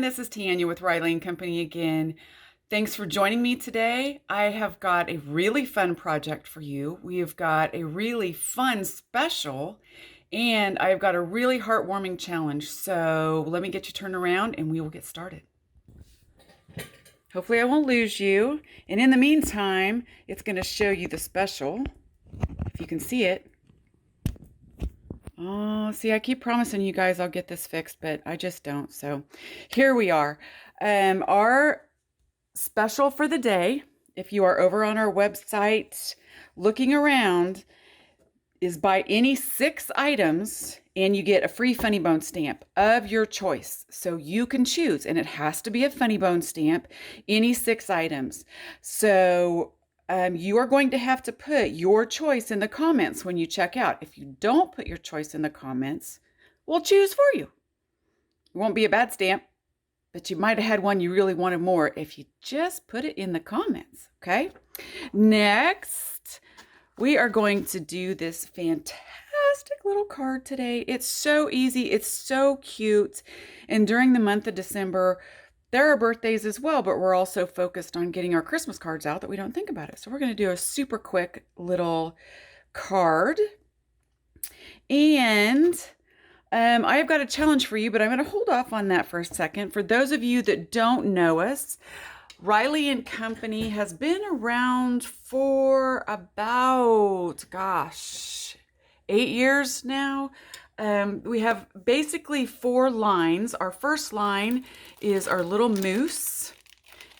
this is Tanya with 𝐂𝐤𝐭𝐡 Company again. Thanks for joining me today. I have got a really fun project for you. We've got a really fun special, and I've got a really heartwarming challenge. So let me get you turned around and we will get started. Hopefully I won't lose you. And in the meantime, it's going to show you the special, if you can see it. Oh, see, I keep promising you guys I'll get this fixed, but I just don't. So here we are. Our special for the day, if you are over on our website looking around, is buy any 6 items and you get a free funny bone stamp of your choice. So you can choose, and it has to be a funny bone stamp, any 6 items. So you are going to have to put your choice in the comments when you check out. If you don't put your choice in the comments, we'll choose for you. It won't be a bad stamp, but you might have had one you really wanted more if you just put it in the comments, okay? Next, we are going to do this fantastic little card today. It's so easy, it's so cute, and during the month of December, there are birthdays as well, but we're also focused on getting our Christmas cards out that we don't think about it. So we're going to do a super quick little card. And I have got a challenge for you, but I'm going to hold off on that for a second. For those of you that don't know us, 𝐂𝐤𝐭𝐡 Company has been around for about, 8 years now. We have basically 4 lines. Our first line is our little moose.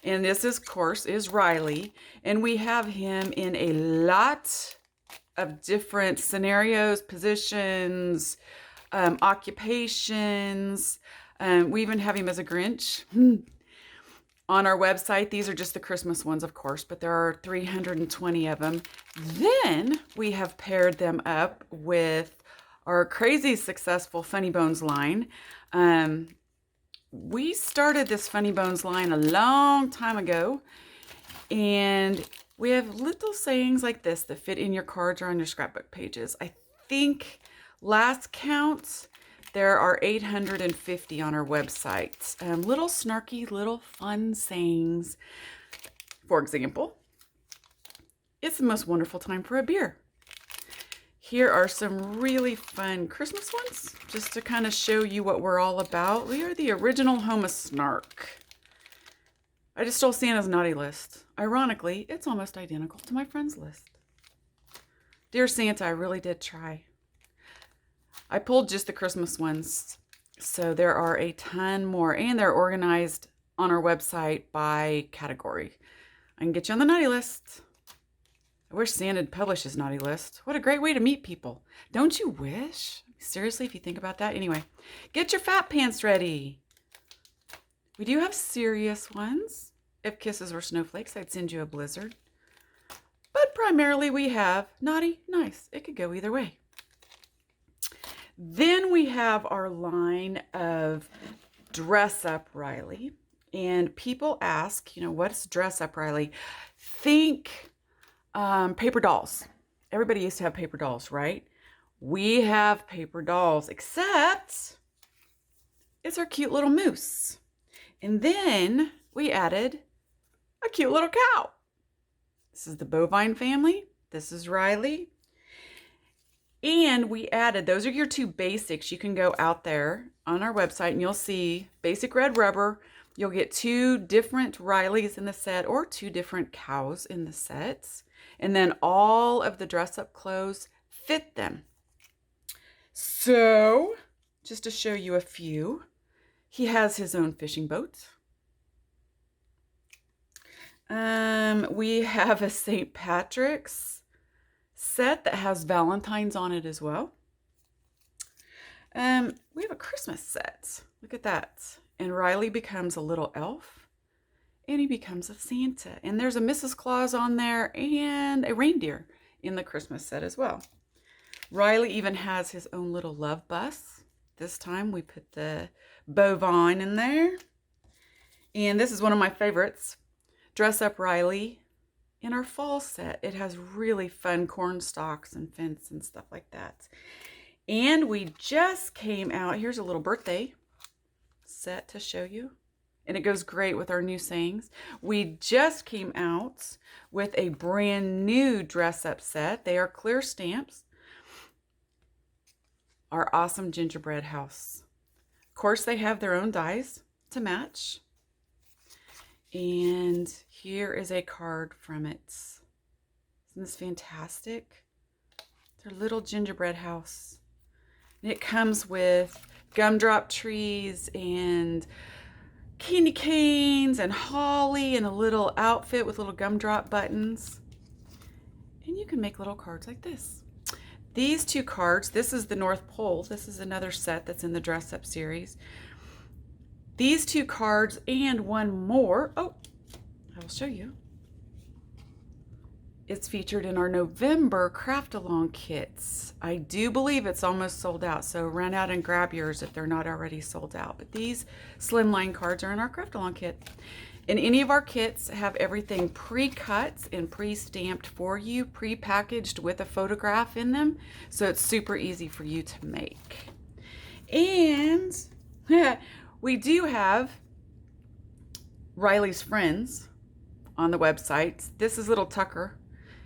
And this, of course, is 𝐂𝐤𝐿𝐿. And we have him in a lot of different scenarios, positions, occupations. We even have him as a Grinch. On our website, these are just the Christmas ones, of course, but there are 320 of them. Then we have paired them up with our crazy successful Funny Bones line. We started this Funny Bones line a long time ago, and we have little sayings like this that fit in your cards or on your scrapbook pages. I think last count, there are 850 on our website. Little snarky, little fun sayings. For example, it's the most wonderful time for a beer. Here are some really fun Christmas ones, just to kind of show you what we're all about. We are the original home of snark. I just stole Santa's naughty list. Ironically, it's almost identical to my friend's list. Dear Santa, I really did try. I pulled just the Christmas ones, so there are a ton more, and they're organized on our website by category. I can get you on the naughty list. I wish Santa would publish his naughty list. What a great way to meet people. Don't you wish? Seriously, if you think about that. Anyway, get your fat pants ready. We do have serious ones. If kisses were snowflakes, I'd send you a blizzard. But primarily we have naughty, nice. It could go either way. Then we have our line of Dress Up 𝐂𝐤𝐿𝐿. And people ask, what's Dress Up 𝐂𝐤𝐿𝐿? Think paper dolls. Everybody used to have paper dolls, right? We have paper dolls, except it's our cute little moose. And then we added a cute little cow. This is the bovine family. This is 𝐂𝐤𝐿𝐿. And we added, those are your 2 basics. You can go out there on our website and you'll see basic red rubber. You'll get 2 different 𝐂𝐿𝐿s in the set, or 2 different cows in the sets. And then all of the dress-up clothes fit them. So, just to show you a few, he has his own fishing boat. We have a St. Patrick's set that has Valentine's on it as well. We have a Christmas set. Look at that. And 𝐂𝐤𝐿𝐿 becomes a little elf. And he becomes a Santa. And there's a Mrs. Claus on there and a reindeer in the Christmas set as well. 𝐂𝐤𝐿𝐿 even has his own little love bus. This time we put the bovine in there. And this is one of my favorites. Dress Up 𝐂𝐿𝐿 in our fall set. It has really fun corn stalks and fence and stuff like that. And we just came out, here's a little birthday set to show you. and it goes great with our new sayings. We just came out with a brand new dress-up set. They are clear stamps. Our awesome gingerbread house. Of course, they have their own dies to match. And here is a card from it. Isn't this fantastic? Their little gingerbread house. And it comes with gumdrop trees and candy canes and holly and a little outfit with little gumdrop buttons. And you can make little cards like this. These two cards, this is the North Pole. This is another set that's in the Dress Up series. These two cards and one more, I will show you. It's featured in our November craft along kits. I do believe it's almost sold out, so run out and grab yours if they're not already sold out. But these slimline cards are in our craft along kit. And any of our kits have everything pre-cut and pre-stamped for you, pre-packaged with a photograph in them, so it's super easy for you to make. And we do have Riley's friends on the website. This is little Tucker.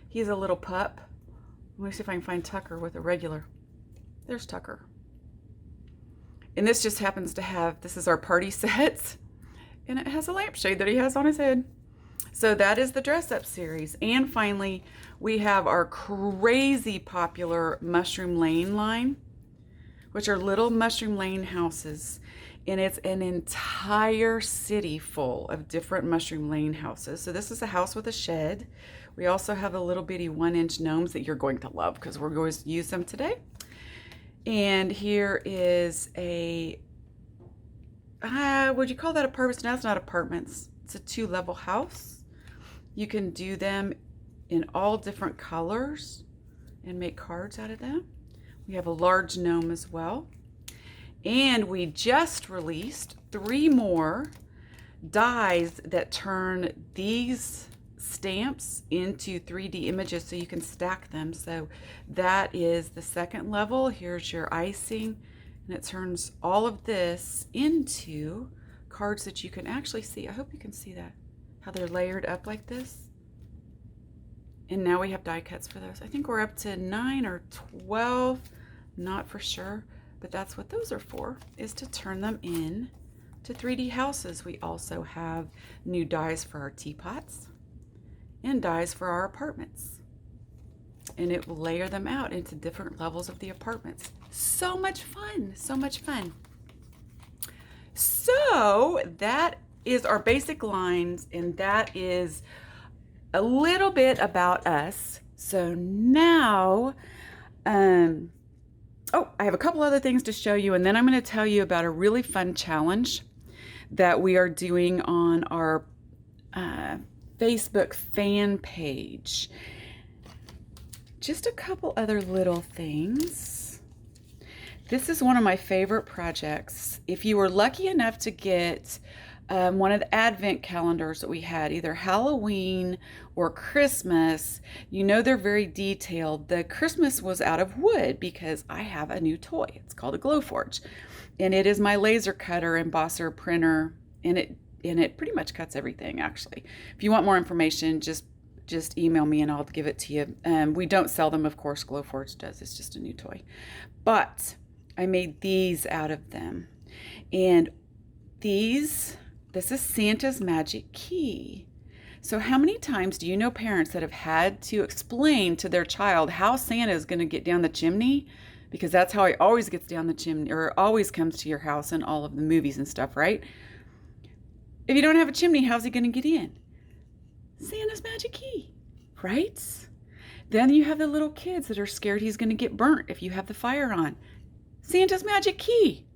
He's a little pup. Let me see if I can find Tucker with a regular. There's Tucker. And this just happens to have, this is our party set. And it has a lampshade that he has on his head. So that is the Dress Up series. And finally, we have our crazy popular Mushroom Lane line, which are little Mushroom Lane houses. And it's an entire city full of different Mushroom Lane houses. So this is a house with a shed. We also have the little bitty 1-inch gnomes that you're going to love because we're going to use them today. And here is a would you call that apartments? No, it's not apartments. It's a 2-level house. You can do them in all different colors and make cards out of them. We have a large gnome as well. And we just released 3 more dies that turn these stamps into 3D images so you can stack them. So that is the 2nd level. Here's your icing. And it turns all of this into cards that you can actually see. I hope you can see that, how they're layered up like this. And now we have die cuts for those. I think we're up to 9 or 12, not for sure, but that's what those are for, is to turn them in to 3D houses. We also have new dies for our teapots and dies for our apartments. And it will layer them out into different levels of the apartments. So much fun, so much fun. So that is our basic lines, and that is a little bit about us. So now, I have a couple other things to show you, and then I'm going to tell you about a really fun challenge that we are doing on our Facebook fan page. Just a couple other little things. This is one of my favorite projects. If you were lucky enough to get one of the advent calendars that we had, either Halloween or Christmas, you know they're very detailed. The Christmas was out of wood because I have a new toy. It's called a Glowforge. And it is my laser cutter embosser printer, and it pretty much cuts everything, actually. If you want more information, just email me and I'll give it to you. We don't sell them, of course. Glowforge does. It's just a new toy. But I made these out of them. And this is Santa's magic key. So how many times do you know parents that have had to explain to their child how Santa is going to get down the chimney? Because that's how he always gets down the chimney, or always comes to your house in all of the movies and stuff, right? If you don't have a chimney, how's he going to get in? Santa's magic key, right? Then you have the little kids that are scared he's going to get burnt if you have the fire on. Santa's magic key.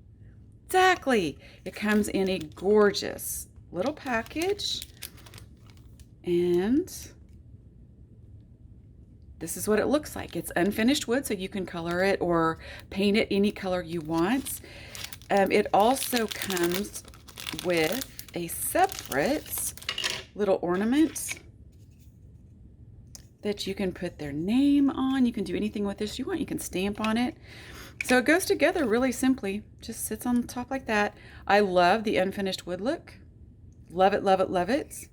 Exactly. It comes in a gorgeous little package. And this is what it looks like. It's unfinished wood, so you can color it or paint it any color you want. It also comes with a separate little ornament that you can put their name on. You can do anything with this you want. You can stamp on it. So it goes together really simply. Just sits on the top like that. I love the unfinished wood look. Love it, love it, love it.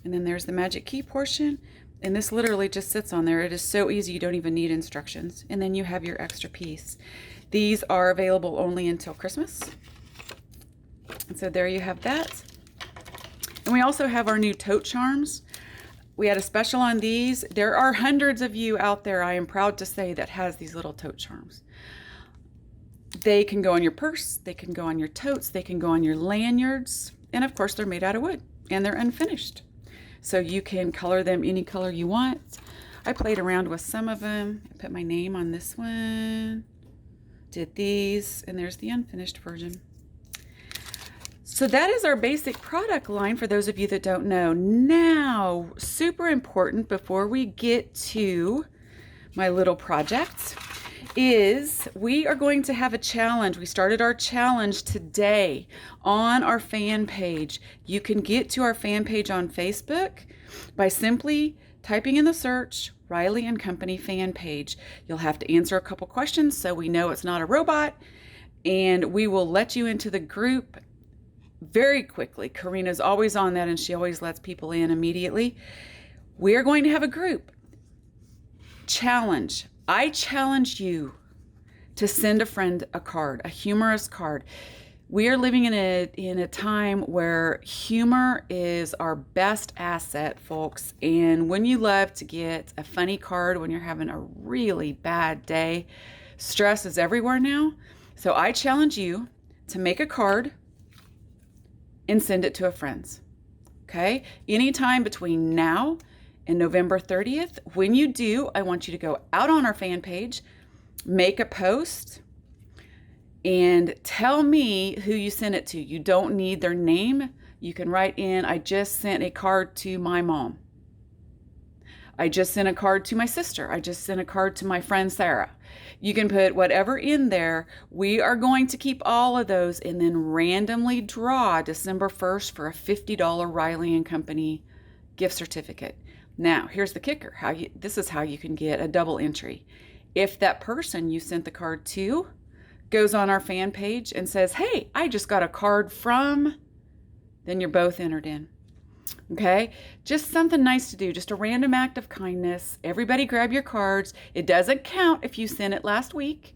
And then there's the magic key portion. And this literally just sits on there. It is so easy, you don't even need instructions. And then you have your extra piece. These are available only until Christmas. And so there you have that. And we also have our new tote charms. We had a special on these. There are hundreds of you out there, I am proud to say, that has these little tote charms. They can go on your purse, they can go on your totes, they can go on your lanyards, and of course they're made out of wood and they're unfinished. So you can color them any color you want. I played around with some of them. I put my name on this one, did these, and there's the unfinished version. So that is our basic product line for those of you that don't know. Now, super important before we get to my little project is we are going to have a challenge. We started our challenge today on our fan page. You can get to our fan page on Facebook by simply typing in the search Riley and Company fan page. You'll have to answer a couple questions so we know it's not a robot, and we will let you into the group very quickly. Karina's always on that and she always lets people in immediately. We are going to have a group challenge. I challenge you to send a friend a card, a humorous card. We are living in a time where humor is our best asset, folks. And when you love to get a funny card when you're having a really bad day, stress is everywhere now. So I challenge you to make a card and send it to a friend's. Okay? Anytime between now and November 30th. When you do, I want you to go out on our fan page, make a post, and tell me who you sent it to. You don't need their name. You can write in, I just sent a card to my mom. I just sent a card to my sister. I just sent a card to my friend Sarah. You can put whatever in there. We are going to keep all of those and then randomly draw December 1st for a $50 Riley and Company gift certificate. Now, here's the kicker. This is how you can get a double entry. If that person you sent the card to goes on our fan page and says, hey, I just got a card from, then you're both entered in. Okay, just something nice to do, just a random act of kindness. Everybody grab your cards. It doesn't count if you sent it last week.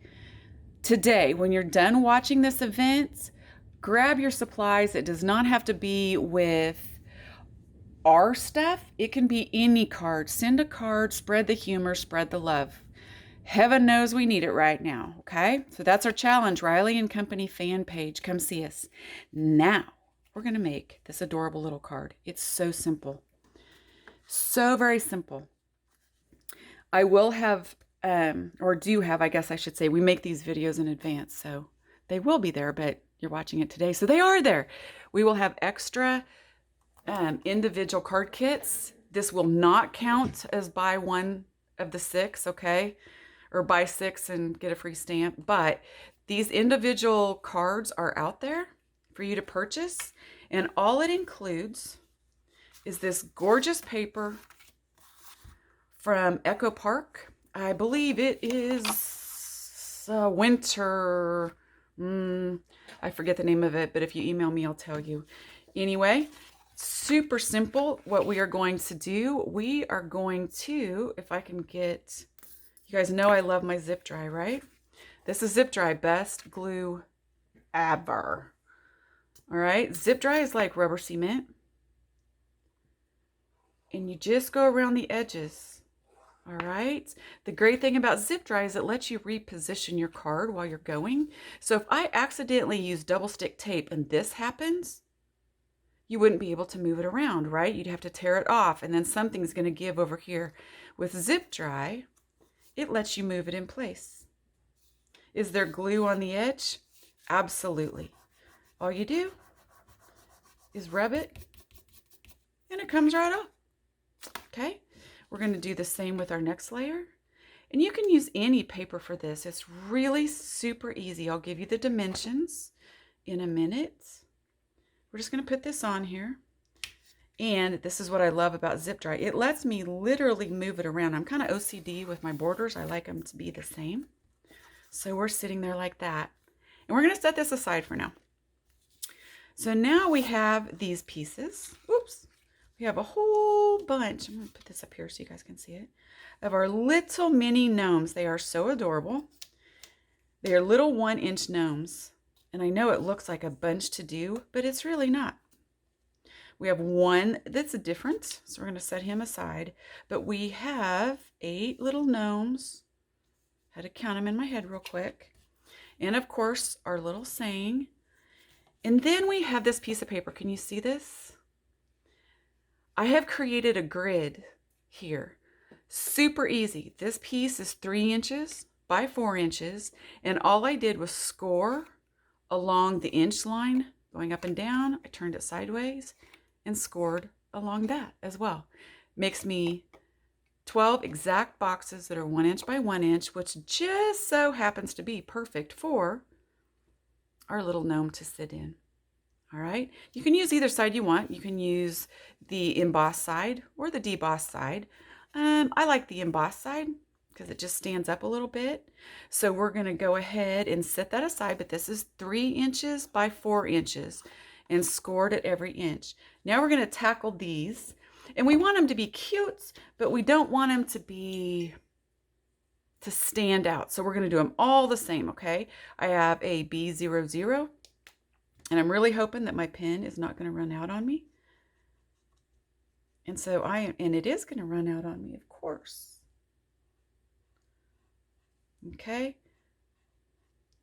Today, when you're done watching this event, grab your supplies. It does not have to be with our stuff. It can be any card. Send a card, spread the humor, spread the love. Heaven knows we need it right now, okay? So that's our challenge, Riley and Company fan page. Come see us. Now, we're going to make this adorable little card. It's so simple. So very simple. I will have, or do have, I guess I should say, we make these videos in advance, so they will be there, but you're watching it today, so they are there. We will have extra individual card kits. This will not count as buy one of the 6, okay? Or buy 6 and get a free stamp, but these individual cards are out there for you to purchase, and all it includes is this gorgeous paper from Echo Park. I believe it is winter, I forget the name of it, but if you email me, I'll tell you. Anyway, super simple. What we are going to do, we are going to, if I can get, you guys know I love my zip dry, right? This is zip dry, best glue ever. All right, zip dry is like rubber cement. And you just go around the edges. All right. The great thing about zip dry is it lets you reposition your card while you're going. So if I accidentally use double stick tape and this happens, you wouldn't be able to move it around, right? You'd have to tear it off and then something's going to give over here. With zip dry, it lets you move it in place. Is there glue on the edge? Absolutely. All you do is rub it and it comes right off. Okay, we're going to do the same with our next layer. And you can use any paper for this. It's really super easy. I'll give you the dimensions in a minute. We're just going to put this on here. And this is what I love about zip dry. It lets me literally move it around. I'm kind of OCD with my borders. I like them to be the same. So we're sitting there like that. And we're going to set this aside for now. So now we have these pieces. Oops. We have a whole bunch. I'm going to put this up here so you guys can see it. Of our little mini gnomes. They are so adorable. They are little 1-inch gnomes. And I know it looks like a bunch to do, but it's really not. We have one that's different, so we're going to set him aside. But we have 8 little gnomes. Had to count them in my head real quick. And of course, our little saying. And then we have this piece of paper. Can you see this? I have created a grid here. Super easy. This piece is 3 inches by 4 inches. And all I did was score along the inch line, going up and down. I turned it sideways and scored along that as well. Makes me 12 exact boxes that are 1 inch by 1 inch, which just so happens to be perfect for our little gnome to sit in. All right, you can use either side you want. You can use the embossed side or the debossed side. I like the embossed side because it just stands up a little bit. So we're going to go ahead and set that aside, but this is 3 inches by 4 inches and scored at every inch. Now we're going to tackle these, and we want them to be cute, but we don't want them to stand out. So we're going to do them all the same, okay? I have a B00, and I'm really hoping that my pen is not going to run out on me. And so and it is going to run out on me, of course. Okay?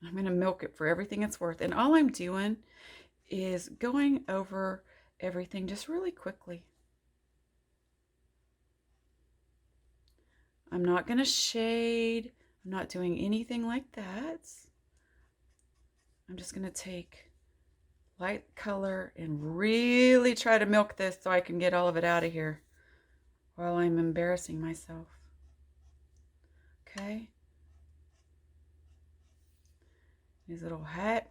I'm going to milk it for everything it's worth. And all I'm doing is going over everything just really quickly. I'm not going to shade. I'm not doing anything like that. I'm just going to take light color and really try to milk this so I can get all of it out of here while I'm embarrassing myself. Okay. His little hat.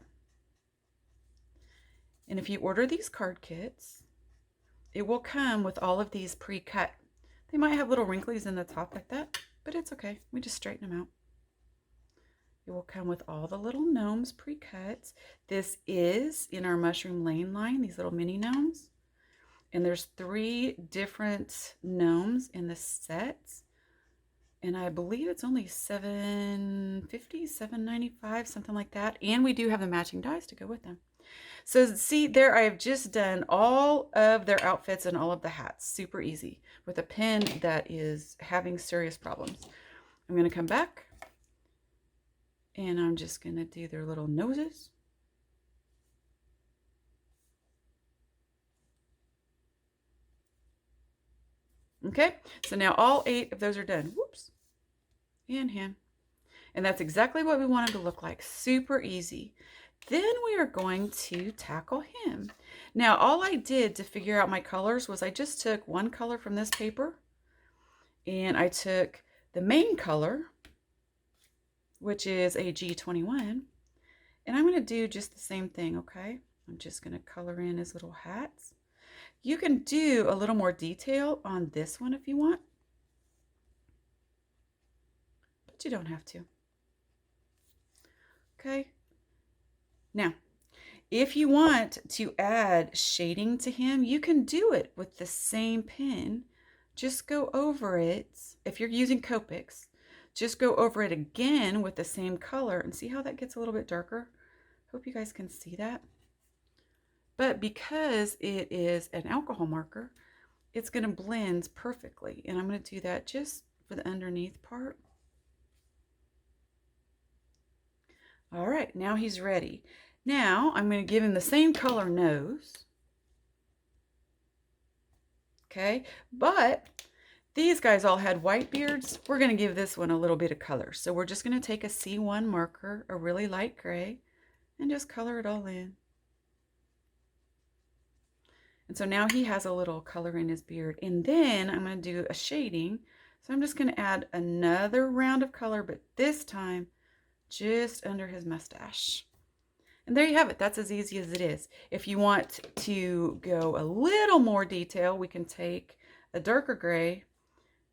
And if you order these card kits, it will come with all of these pre-cut. They might have little wrinkles in the top like that, but it's okay. We just straighten them out. It will come with all the little gnomes pre-cut. This is in our Mushroom Lane line, these little mini gnomes. And there's 3 different gnomes in the set. And I believe it's only $7.50, $7.95, something like that. And we do have the matching dies to go with them. So see there, I have just done all of their outfits and all of the hats. Super easy with a pen that is having serious problems. I'm going to come back and I'm just going to do their little noses. Okay, so now all 8 of those are done. Whoops. And him. And that's exactly what we want him to look like. Super easy. Then we are going to tackle him. Now, all I did to figure out my colors was I just took one color from this paper and I took the main color, which is a G21, and I'm going to do just the same thing, okay? I'm just going to color in his little hats. You can do a little more detail on this one if you want, but you don't have to. Okay. Now, if you want to add shading to him, you can do it with the same pen. Just go over it. If you're using Copics, just go over it again with the same color and see how that gets a little bit darker. Hope you guys can see that. But because it is an alcohol marker, it's going to blend perfectly. And I'm going to do that just for the underneath part. All right, now he's ready. Now I'm going to give him the same color nose. Okay, but these guys all had white beards. We're going to give this one a little bit of color. So we're just going to take a C1 marker, a really light gray, and just color it all in. And so now he has a little color in his beard. And then I'm going to do a shading. So I'm just going to add another round of color, but this time just under his mustache. And there you have it. That's as easy as it is. If you want to go a little more detail, we can take a darker gray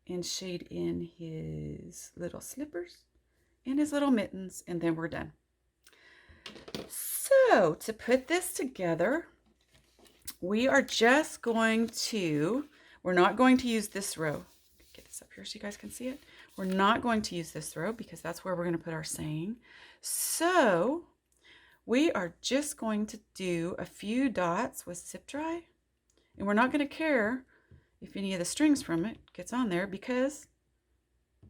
and shade in his little slippers and his little mittens, and then we're done. So to put this together, we are just going to, we're not going to use this row. Get this up here so you guys can see it. We're not going to use this row because that's where we're going to put our saying. So we are just going to do a few dots with zip dry, and we're not going to care if any of the strings from it gets on there because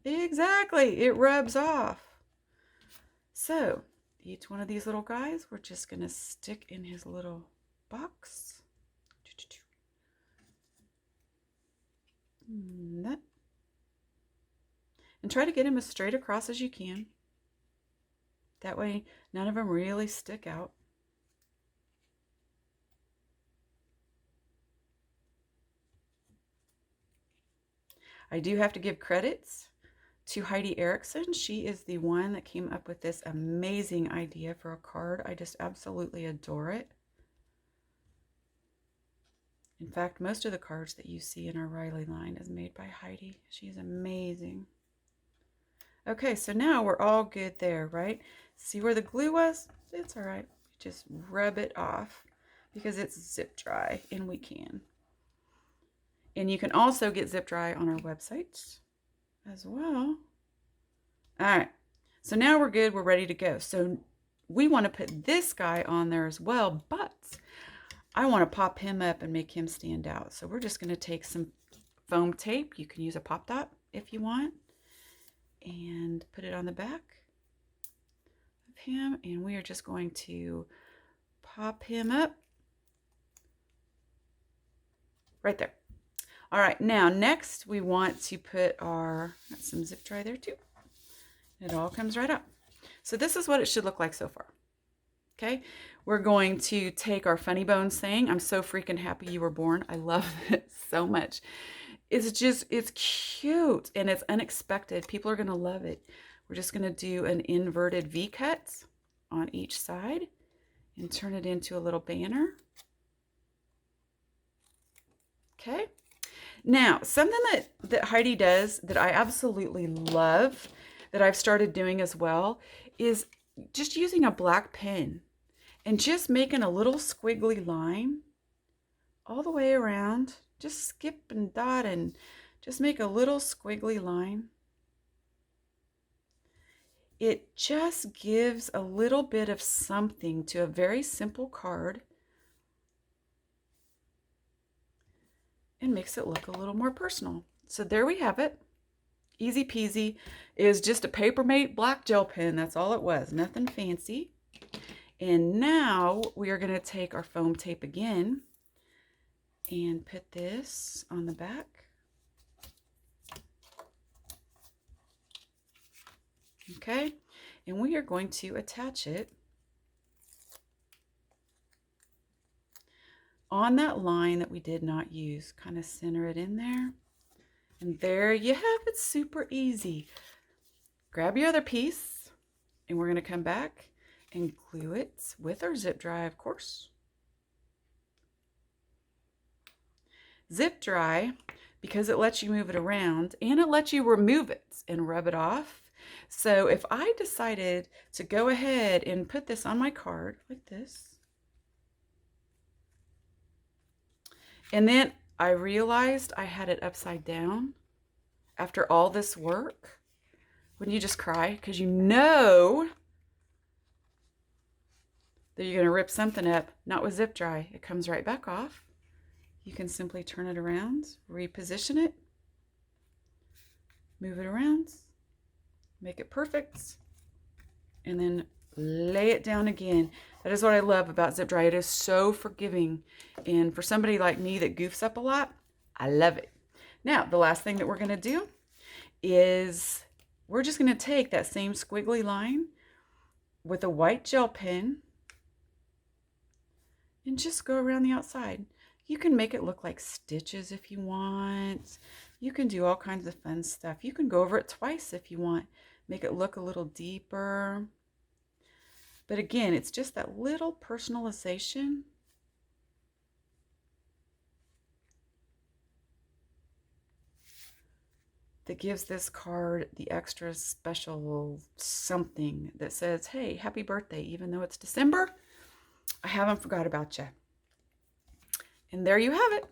exactly, it rubs off. So each one of these little guys, we're just going to stick in his little box. And try to get him as straight across as you can. That way, none of them really stick out. I do have to give credits to 𝐂𝐤𝐧𝐧𝐞. She is the one that came up with this amazing idea for a card. I just absolutely adore it. In fact, most of the cards that you see in our Riley line is made by Heidi. She's amazing. Okay, so now we're all good there, right? See where the glue was? It's all right. Just rub it off because it's zip dry, and we can. And you can also get zip dry on our website as well. All right, so now we're good. We're ready to go. So we want to put this guy on there as well, but I want to pop him up and make him stand out. So we're just going to take some foam tape. You can use a pop dot if you want, and put it on the back of him. And we are just going to pop him up right there. All right, now next we want to put our, got some zip dry there too. It all comes right up. So this is what it should look like so far. Okay, we're going to take our funny bone saying, I'm so freaking happy you were born. I love it so much. It's just, it's cute and it's unexpected. People are going to love it. We're just going to do an inverted V cut on each side and turn it into a little banner. Okay. Now, something that Heidi does that I absolutely love, that I've started doing as well, is just using a black pen and just making a little squiggly line all the way around. Just skip and dot and just make a little squiggly line. It just gives a little bit of something to a very simple card and makes it look a little more personal. So there we have it. Easy peasy. It is just a Papermate black gel pen. That's all it was. Nothing fancy. And now we are going to take our foam tape again and put this on the back. Okay. And we are going to attach it on that line that we did not use. Kind of center it in there. And there you have it. Super easy. Grab your other piece and we're going to come back and glue it with our zip dry, of course. Zip dry, because it lets you move it around and it lets you remove it and rub it off. So if I decided to go ahead and put this on my card like this, and then I realized I had it upside down after all this work, wouldn't you just cry? Because you know that you're going to rip something up. Not with zip dry. It comes right back off. You can simply turn it around, reposition it, move it around, make it perfect, and then lay it down again. That is what I love about zip dry. It is so forgiving. And for somebody like me that goofs up a lot, I love it. Now, the last thing that we're going to do is we're just going to take that same squiggly line with a white gel pen and just go around the outside. You can make it look like stitches if you want. You can do all kinds of fun stuff. You can go over it twice if you want. Make it look a little deeper. But again, it's just that little personalization. That gives this card the extra special something that says, hey, happy birthday, even though it's December, I haven't forgot about you. And there you have it.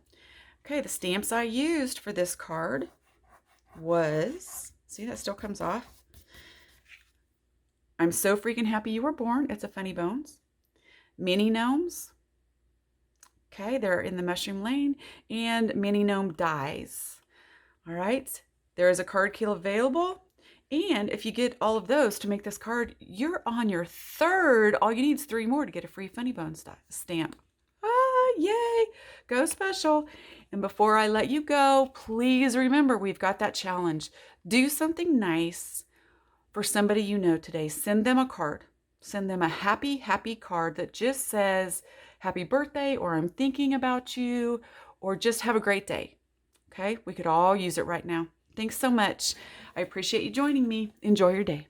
Okay, the stamps I used for this card was, see, that still comes off. I'm so freaking happy you were born. It's a funny bones. Mini gnomes. Okay, they're in the mushroom lane. And mini gnome dies. All right, there is a card keel available. And if you get all of those to make this card, you're on your third. All you need is 3 more to get a free funny bone stamp. Ah, yay, go special. And before I let you go, please remember we've got that challenge. Do something nice for somebody you know today. Send them a card. Send them a happy, happy card that just says happy birthday, or I'm thinking about you, or just have a great day. Okay, we could all use it right now. Thanks so much. I appreciate you joining me. Enjoy your day.